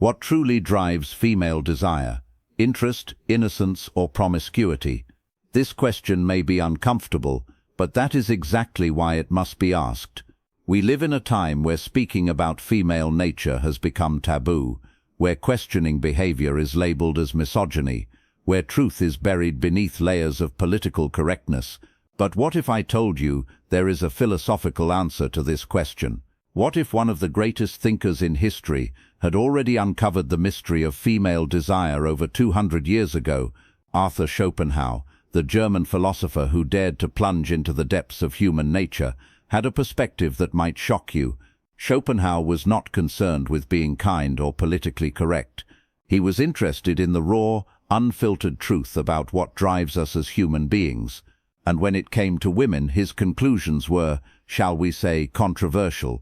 What truly drives female desire? Interest, innocence, or promiscuity? This question may be uncomfortable, but that is exactly why it must be asked. We live in a time where speaking about female nature has become taboo, where questioning behavior is labeled as misogyny, where truth is buried beneath layers of political correctness. But what if I told you there is a philosophical answer to this question? What if one of the greatest thinkers in history had already uncovered the mystery of female desire over 200 years ago? Arthur Schopenhauer, the German philosopher who dared to plunge into the depths of human nature, had a perspective that might shock you. Schopenhauer was not concerned with being kind or politically correct. He was interested in the raw, unfiltered truth about what drives us as human beings. And when it came to women, his conclusions were, shall we say, controversial.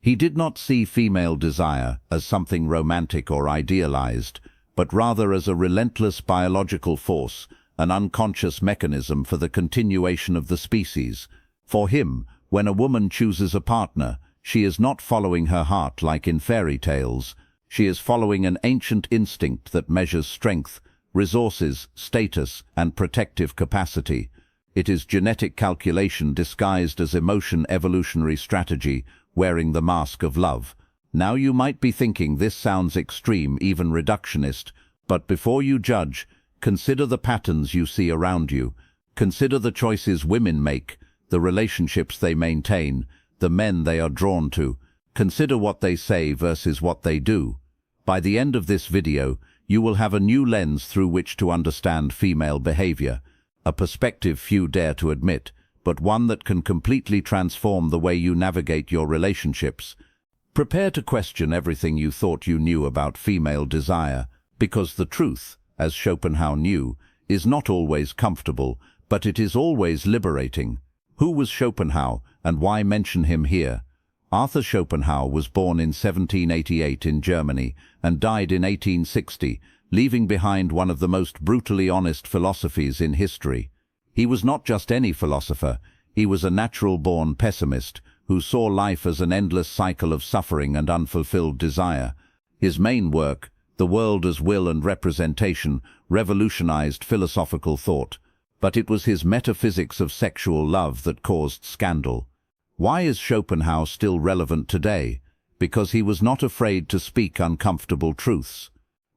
He did not see female desire as something romantic or idealized, but rather as a relentless biological force, an unconscious mechanism for the continuation of the species. For him, when a woman chooses a partner, she is not following her heart like in fairy tales. She is following an ancient instinct that measures strength, resources, status, and protective capacity. It is genetic calculation disguised as emotion evolutionary strategy, wearing the mask of love. Now you might be thinking this sounds extreme, even reductionist, but before you judge, consider the patterns you see around you. Consider the choices women make, the relationships they maintain, the men they are drawn to. Consider what they say versus what they do. By the end of this video, you will have a new lens through which to understand female behavior, a perspective few dare to admit, but one that can completely transform the way you navigate your relationships. Prepare to question everything you thought you knew about female desire, because the truth, as Schopenhauer knew, is not always comfortable, but it is always liberating. Who was Schopenhauer, and why mention him here? Arthur Schopenhauer was born in 1788 in Germany and died in 1860, leaving behind one of the most brutally honest philosophies in history. He was not just any philosopher, he was a natural-born pessimist who saw life as an endless cycle of suffering and unfulfilled desire. His main work, The World as Will and Representation, revolutionized philosophical thought, but it was his metaphysics of sexual love that caused scandal. Why is Schopenhauer still relevant today? Because he was not afraid to speak uncomfortable truths.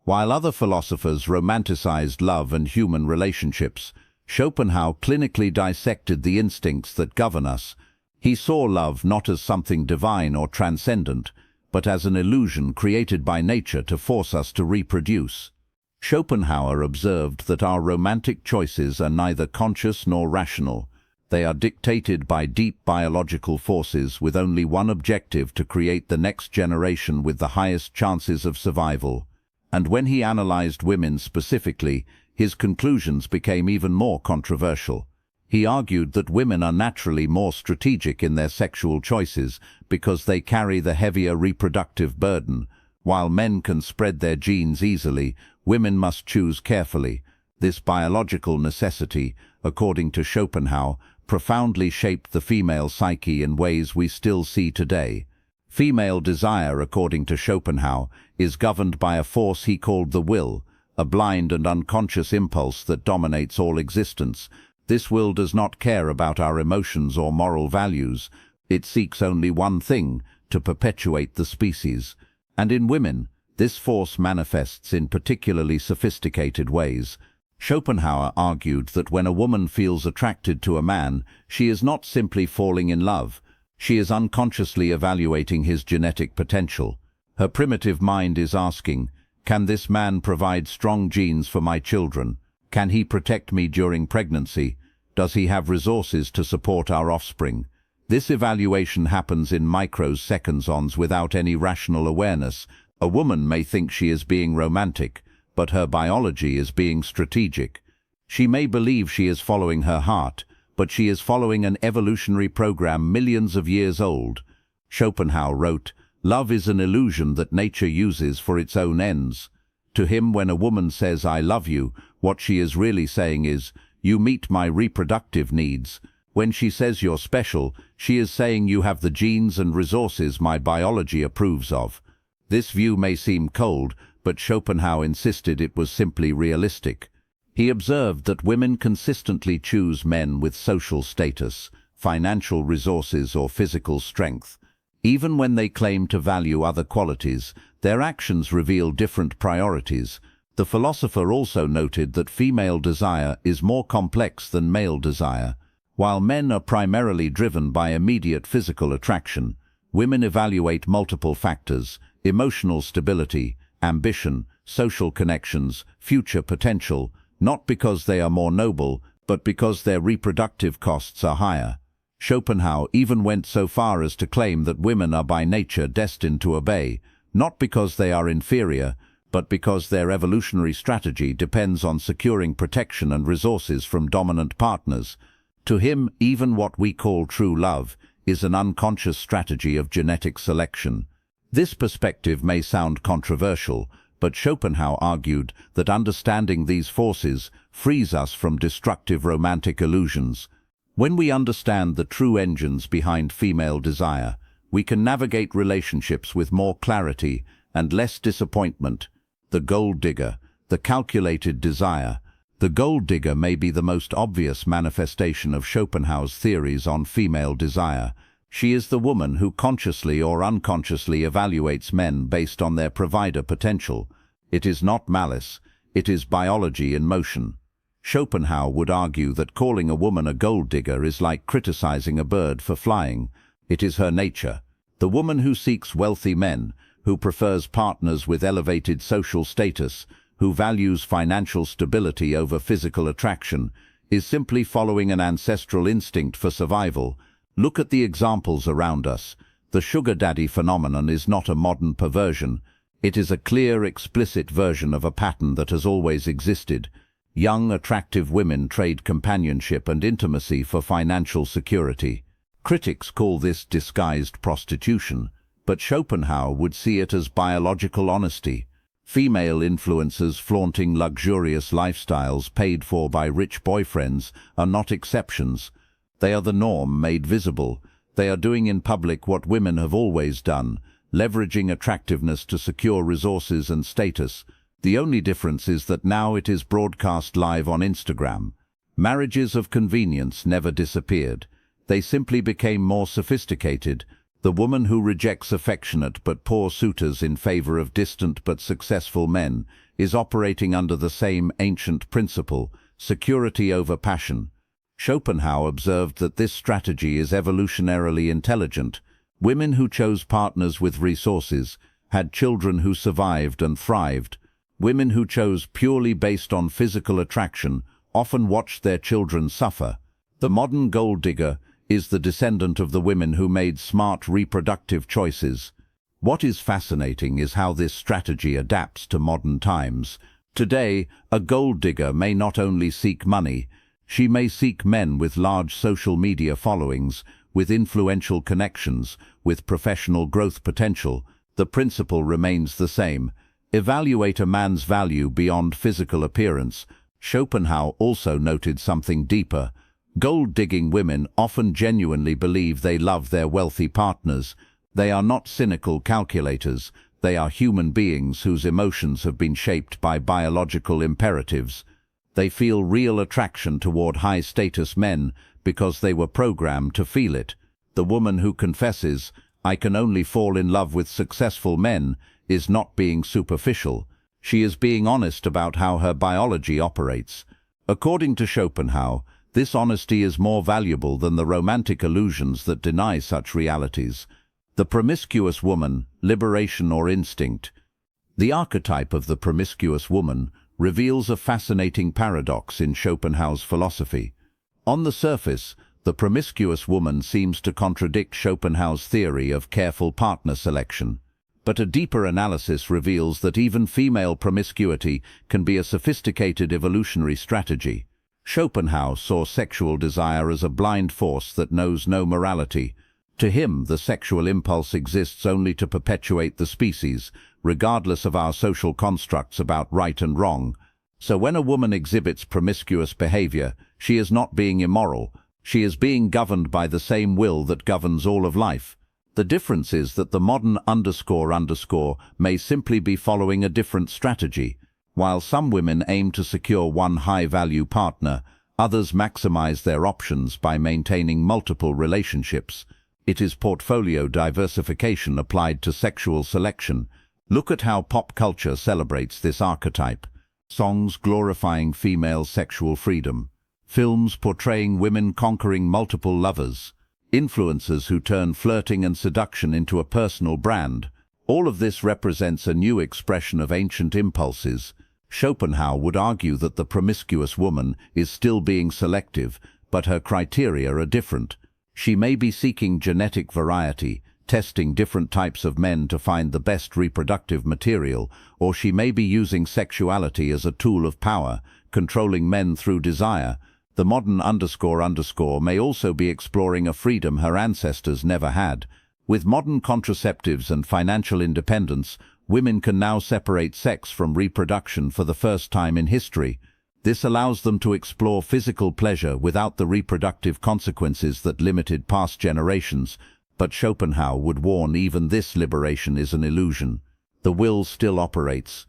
While other philosophers romanticized love and human relationships, Schopenhauer clinically dissected the instincts that govern us. He saw love not as something divine or transcendent, but as an illusion created by nature to force us to reproduce. Schopenhauer observed that our romantic choices are neither conscious nor rational. They are dictated by deep biological forces with only one objective: to create the next generation with the highest chances of survival. And when he analyzed women specifically, his conclusions became even more controversial. He argued that women are naturally more strategic in their sexual choices because they carry the heavier reproductive burden. While men can spread their genes easily, women must choose carefully. This biological necessity, according to Schopenhauer, profoundly shaped the female psyche in ways we still see today. Female desire, according to Schopenhauer, is governed by a force he called the will, a blind and unconscious impulse that dominates all existence. This will does not care about our emotions or moral values. It seeks only one thing: to perpetuate the species. And in women, this force manifests in particularly sophisticated ways. Schopenhauer argued that when a woman feels attracted to a man, she is not simply falling in love. She is unconsciously evaluating his genetic potential. Her primitive mind is asking, can this man provide strong genes for my children? Can he protect me during pregnancy? Does he have resources to support our offspring? This evaluation happens in microseconds without any rational awareness. A woman may think she is being romantic, but her biology is being strategic. She may believe she is following her heart, but she is following an evolutionary program millions of years old. Schopenhauer wrote, "Love is an illusion that nature uses for its own ends." To him, when a woman says, "I love you," what she is really saying is, "You meet my reproductive needs." When she says you're special, she is saying you have the genes and resources my biology approves of. This view may seem cold, but Schopenhauer insisted it was simply realistic. He observed that women consistently choose men with social status, financial resources or physical strength. Even when they claim to value other qualities, their actions reveal different priorities. The philosopher also noted that female desire is more complex than male desire. While men are primarily driven by immediate physical attraction, women evaluate multiple factors: emotional stability, ambition, social connections, future potential, not because they are more noble, but because their reproductive costs are higher. Schopenhauer even went so far as to claim that women are by nature destined to obey, not because they are inferior, but because their evolutionary strategy depends on securing protection and resources from dominant partners. To him, even what we call true love is an unconscious strategy of genetic selection. This perspective may sound controversial, but Schopenhauer argued that understanding these forces frees us from destructive romantic illusions. When we understand the true engines behind female desire, we can navigate relationships with more clarity and less disappointment. The gold digger, the calculated desire. The gold digger may be the most obvious manifestation of Schopenhauer's theories on female desire. She is the woman who consciously or unconsciously evaluates men based on their provider potential. It is not malice, it is biology in motion. Schopenhauer would argue that calling a woman a gold digger is like criticizing a bird for flying. It is her nature. The woman who seeks wealthy men, who prefers partners with elevated social status, who values financial stability over physical attraction, is simply following an ancestral instinct for survival. Look at the examples around us. The sugar daddy phenomenon is not a modern perversion. It is a clear, explicit version of a pattern that has always existed. Young, attractive women trade companionship and intimacy for financial security. Critics call this disguised prostitution, but Schopenhauer would see it as biological honesty. Female influencers flaunting luxurious lifestyles paid for by rich boyfriends are not exceptions. They are the norm made visible. They are doing in public what women have always done, leveraging attractiveness to secure resources and status. The only difference is that now it is broadcast live on Instagram. Marriages of convenience never disappeared. They simply became more sophisticated. The woman who rejects affectionate but poor suitors in favor of distant but successful men is operating under the same ancient principle: security over passion. Schopenhauer observed that this strategy is evolutionarily intelligent. Women who chose partners with resources had children who survived and thrived. Women who chose purely based on physical attraction often watched their children suffer. The modern gold digger is the descendant of the women who made smart reproductive choices. What is fascinating is how this strategy adapts to modern times. Today, a gold digger may not only seek money, she may seek men with large social media followings, with influential connections, with professional growth potential. The principle remains the same. Evaluate a man's value beyond physical appearance. Schopenhauer also noted something deeper. Gold-digging women often genuinely believe they love their wealthy partners. They are not cynical calculators. They are human beings whose emotions have been shaped by biological imperatives. They feel real attraction toward high-status men because they were programmed to feel it. The woman who confesses, "I can only fall in love with successful men," is not being superficial. She is being honest about how her biology operates. According to Schopenhauer, this honesty is more valuable than the romantic illusions that deny such realities. The promiscuous woman, liberation or instinct. The archetype of the promiscuous woman reveals a fascinating paradox in Schopenhauer's philosophy. On the surface, the promiscuous woman seems to contradict Schopenhauer's theory of careful partner selection. But a deeper analysis reveals that even female promiscuity can be a sophisticated evolutionary strategy. Schopenhauer saw sexual desire as a blind force that knows no morality. To him, the sexual impulse exists only to perpetuate the species, regardless of our social constructs about right and wrong. So when a woman exhibits promiscuous behavior, she is not being immoral. She is being governed by the same will that governs all of life. The difference is that the modern __ may simply be following a different strategy. While some women aim to secure one high-value partner, others maximize their options by maintaining multiple relationships. It is portfolio diversification applied to sexual selection. Look at how pop culture celebrates this archetype. Songs glorifying female sexual freedom. Films portraying women conquering multiple lovers. Influencers who turn flirting and seduction into a personal brand. All of this represents a new expression of ancient impulses. Schopenhauer would argue that the promiscuous woman is still being selective, but her criteria are different. She may be seeking genetic variety, testing different types of men to find the best reproductive material, or she may be using sexuality as a tool of power, controlling men through desire. The modern __ may also be exploring a freedom her ancestors never had. With modern contraceptives and financial independence, women can now separate sex from reproduction for the first time in history. This allows them to explore physical pleasure without the reproductive consequences that limited past generations. But Schopenhauer would warn even this liberation is an illusion. The will still operates.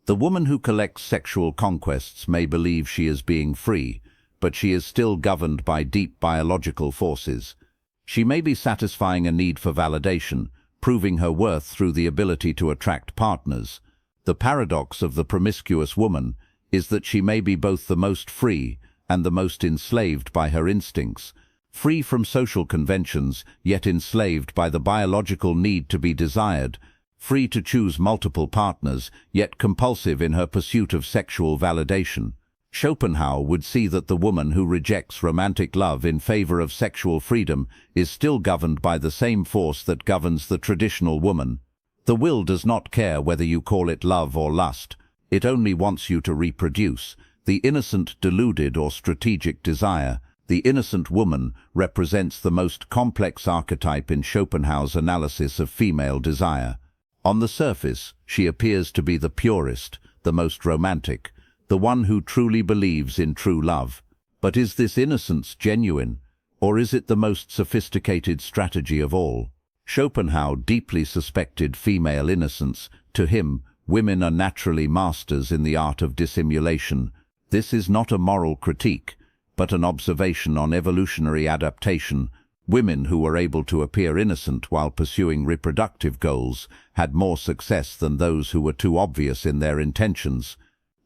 The woman who collects sexual conquests may believe she is being free, but she is still governed by deep biological forces. She may be satisfying a need for validation, proving her worth through the ability to attract partners. The paradox of the promiscuous woman is that she may be both the most free and the most enslaved by her instincts. Free from social conventions, yet enslaved by the biological need to be desired. Free to choose multiple partners, yet compulsive in her pursuit of sexual validation. Schopenhauer would see that the woman who rejects romantic love in favor of sexual freedom is still governed by the same force that governs the traditional woman. The will does not care whether you call it love or lust. It only wants you to reproduce. The innocent, deluded or strategic desire. The innocent woman represents the most complex archetype in Schopenhauer's analysis of female desire. On the surface, she appears to be the purest, the most romantic, the one who truly believes in true love. But is this innocence genuine, or is it the most sophisticated strategy of all? Schopenhauer deeply suspected female innocence. To him, women are naturally masters in the art of dissimulation. This is not a moral critique, but an observation on evolutionary adaptation. Women who were able to appear innocent while pursuing reproductive goals had more success than those who were too obvious in their intentions.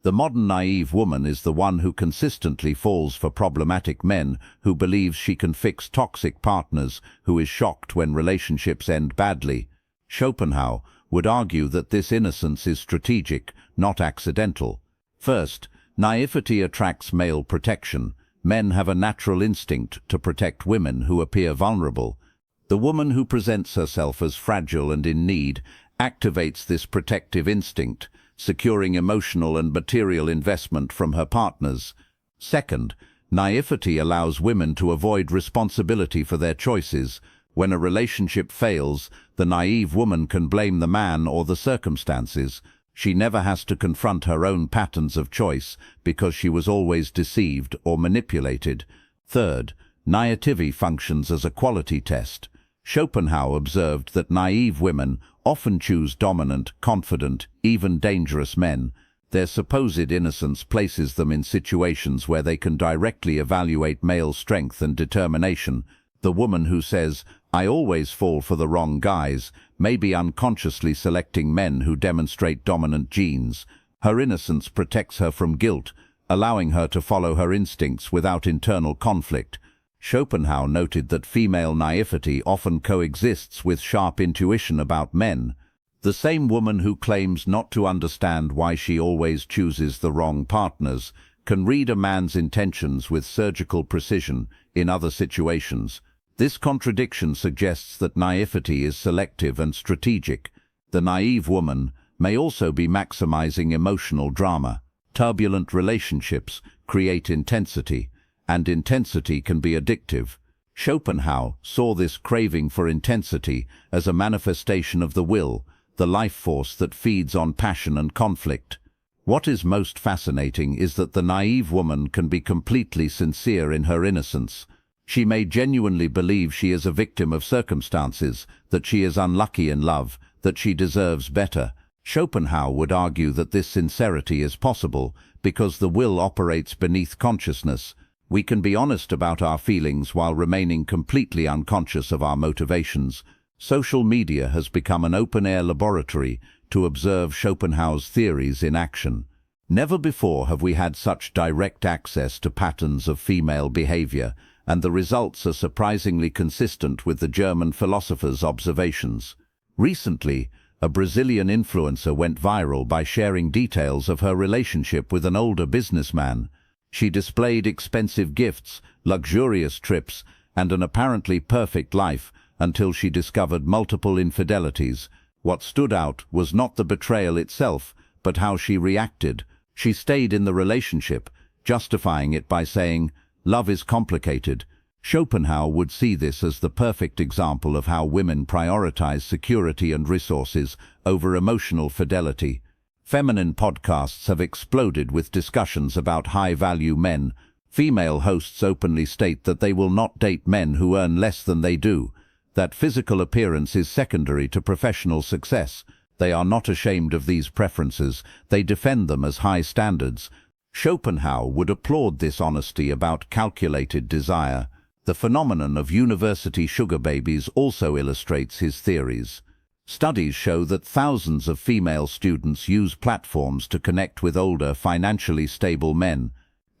The modern naive woman is the one who consistently falls for problematic men, who believes she can fix toxic partners, who is shocked when relationships end badly. Schopenhauer would argue that this innocence is strategic, not accidental. First, naivety attracts male protection. Men have a natural instinct to protect women who appear vulnerable. The woman who presents herself as fragile and in need activates this protective instinct, securing emotional and material investment from her partners. Second, naivety allows women to avoid responsibility for their choices. When a relationship fails, the naive woman can blame the man or the circumstances. She never has to confront her own patterns of choice because she was always deceived or manipulated. Third, naivety functions as a quality test. Schopenhauer observed that naive women often choose dominant, confident, even dangerous men. Their supposed innocence places them in situations where they can directly evaluate male strength and determination. The woman who says, "I always fall for the wrong guys," may be unconsciously selecting men who demonstrate dominant genes. Her innocence protects her from guilt, allowing her to follow her instincts without internal conflict. Schopenhauer noted that female naivety often coexists with sharp intuition about men. The same woman who claims not to understand why she always chooses the wrong partners can read a man's intentions with surgical precision in other situations. This contradiction suggests that naivety is selective and strategic. The naive woman may also be maximizing emotional drama. Turbulent relationships create intensity, and intensity can be addictive. Schopenhauer saw this craving for intensity as a manifestation of the will, the life force that feeds on passion and conflict. What is most fascinating is that the naive woman can be completely sincere in her innocence. She may genuinely believe she is a victim of circumstances, that she is unlucky in love, that she deserves better. Schopenhauer would argue that this sincerity is possible because the will operates beneath consciousness. We can be honest about our feelings while remaining completely unconscious of our motivations. Social media has become an open-air laboratory to observe Schopenhauer's theories in action. Never before have we had such direct access to patterns of female behavior, and the results are surprisingly consistent with the German philosopher's observations. Recently, a Brazilian influencer went viral by sharing details of her relationship with an older businessman. She displayed expensive gifts, luxurious trips, and an apparently perfect life until she discovered multiple infidelities. What stood out was not the betrayal itself, but how she reacted. She stayed in the relationship, justifying it by saying, "Love is complicated." Schopenhauer would see this as the perfect example of how women prioritize security and resources over emotional fidelity. Feminine podcasts have exploded with discussions about high-value men. Female hosts openly state that they will not date men who earn less than they do, that physical appearance is secondary to professional success. They are not ashamed of these preferences, they defend them as high standards. Schopenhauer would applaud this honesty about calculated desire. The phenomenon of university sugar babies also illustrates his theories. Studies show that thousands of female students use platforms to connect with older, financially stable men.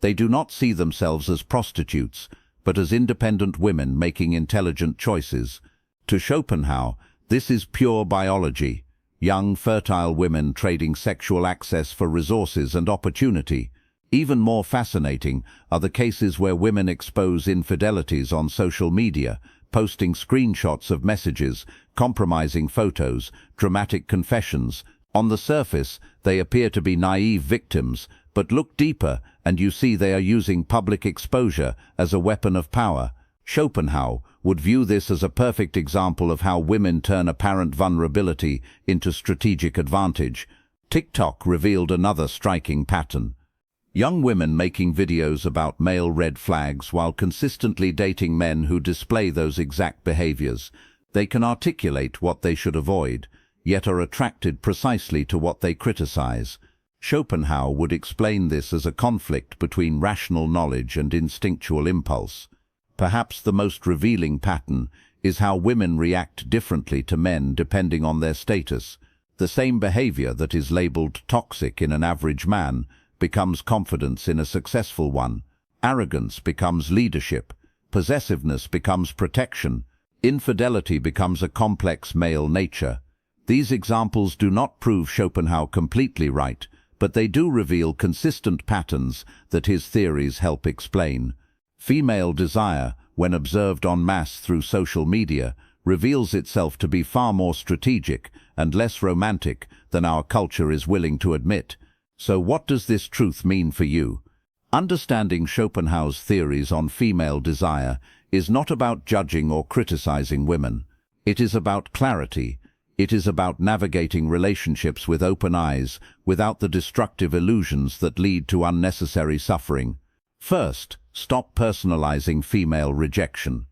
They do not see themselves as prostitutes, but as independent women making intelligent choices. To Schopenhauer, this is pure biology. Young, fertile women trading sexual access for resources and opportunity. Even more fascinating are the cases where women expose infidelities on social media, posting screenshots of messages, compromising photos, dramatic confessions. On the surface, they appear to be naive victims, but look deeper and you see they are using public exposure as a weapon of power. Schopenhauer would view this as a perfect example of how women turn apparent vulnerability into strategic advantage. TikTok revealed another striking pattern. Young women making videos about male red flags while consistently dating men who display those exact behaviors. They can articulate what they should avoid, yet are attracted precisely to what they criticize. Schopenhauer would explain this as a conflict between rational knowledge and instinctual impulse. Perhaps the most revealing pattern is how women react differently to men depending on their status. The same behavior that is labeled toxic in an average man becomes confidence in a successful one. Arrogance becomes leadership. Possessiveness becomes protection. Infidelity becomes a complex male nature. These examples do not prove Schopenhauer completely right, but they do reveal consistent patterns that his theories help explain. Female desire, when observed en masse through social media, reveals itself to be far more strategic and less romantic than our culture is willing to admit. So what does this truth mean for you? Understanding Schopenhauer's theories on female desire is not about judging or criticizing women. It is about clarity. It is about navigating relationships with open eyes, without the destructive illusions that lead to unnecessary suffering. First, stop personalizing female rejection.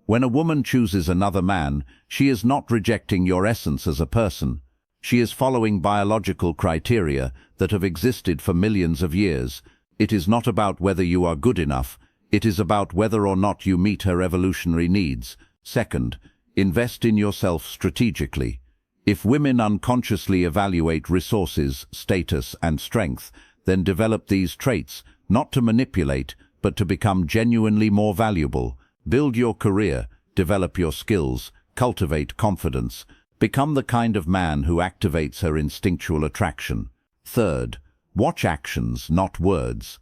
When a woman chooses another man, she is not rejecting your essence as a person. She is following biological criteria that have existed for millions of years. It is not about whether you are good enough. It is about whether or not you meet her evolutionary needs. Second, invest in yourself strategically. If women unconsciously evaluate resources, status, and strength, then develop these traits, not to manipulate, but to become genuinely more valuable. Build your career, develop your skills, cultivate confidence. Become the kind of man who activates her instinctual attraction. Third, watch actions, not words.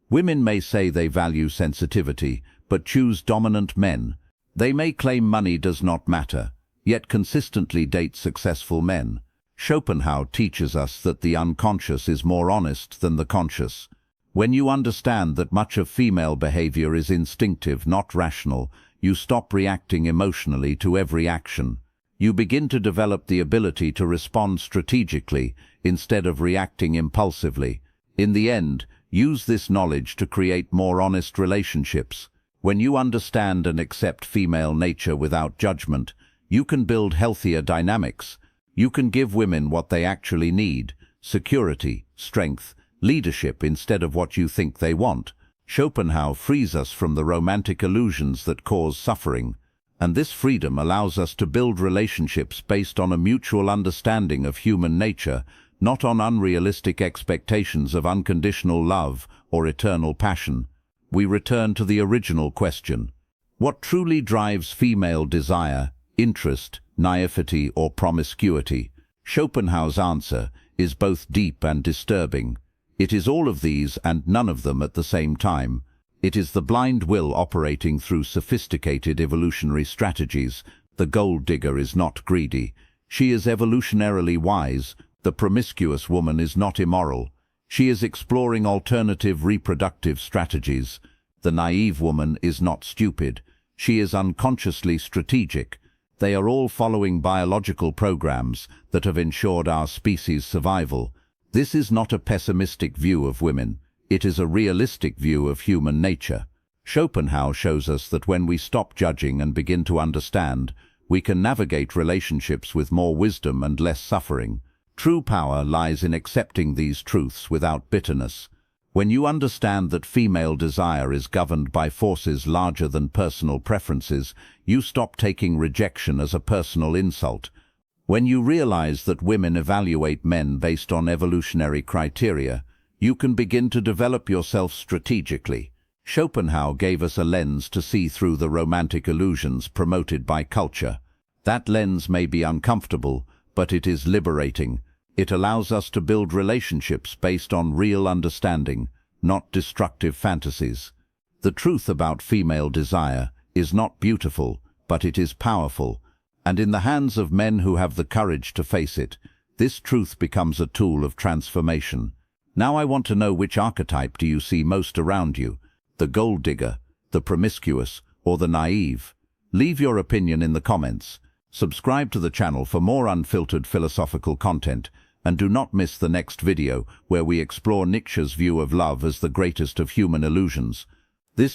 Women may say they value sensitivity, but choose dominant men. They may claim money does not matter, yet consistently date successful men. Schopenhauer teaches us that the unconscious is more honest than the conscious. When you understand that much of female behavior is instinctive, not rational, you stop reacting emotionally to every action. You begin to develop the ability to respond strategically instead of reacting impulsively. In the end, use this knowledge to create more honest relationships. When you understand and accept female nature without judgment, you can build healthier dynamics. You can give women what they actually need: security, strength, leadership instead of what you think they want. Schopenhauer frees us from the romantic illusions that cause suffering, and this freedom allows us to build relationships based on a mutual understanding of human nature, not on unrealistic expectations of unconditional love or eternal passion. We return to the original question: what truly drives female desire, interest, naivety, or promiscuity? Schopenhauer's answer is both deep and disturbing. It is all of these and none of them at the same time. It is the blind will operating through sophisticated evolutionary strategies. The gold digger is not greedy. She is evolutionarily wise. The promiscuous woman is not immoral. She is exploring alternative reproductive strategies. The naive woman is not stupid. She is unconsciously strategic. They are all following biological programs that have ensured our species' survival. This is not a pessimistic view of women. It is a realistic view of human nature. Schopenhauer shows us that when we stop judging and begin to understand, we can navigate relationships with more wisdom and less suffering. True power lies in accepting these truths without bitterness. When you understand that female desire is governed by forces larger than personal preferences, you stop taking rejection as a personal insult. When you realize that women evaluate men based on evolutionary criteria, you can begin to develop yourself strategically. Schopenhauer gave us a lens to see through the romantic illusions promoted by culture. That lens may be uncomfortable, but it is liberating. It allows us to build relationships based on real understanding, not destructive fantasies. The truth about female desire is not beautiful, but it is powerful, and in the hands of men who have the courage to face it, this truth becomes a tool of transformation. Now I want to know, which archetype do you see most around you? The gold digger, the promiscuous, or the naive? Leave your opinion in the comments. Subscribe to the channel for more unfiltered philosophical content, and do not miss the next video where we explore Nietzsche's view of love as the greatest of human illusions. This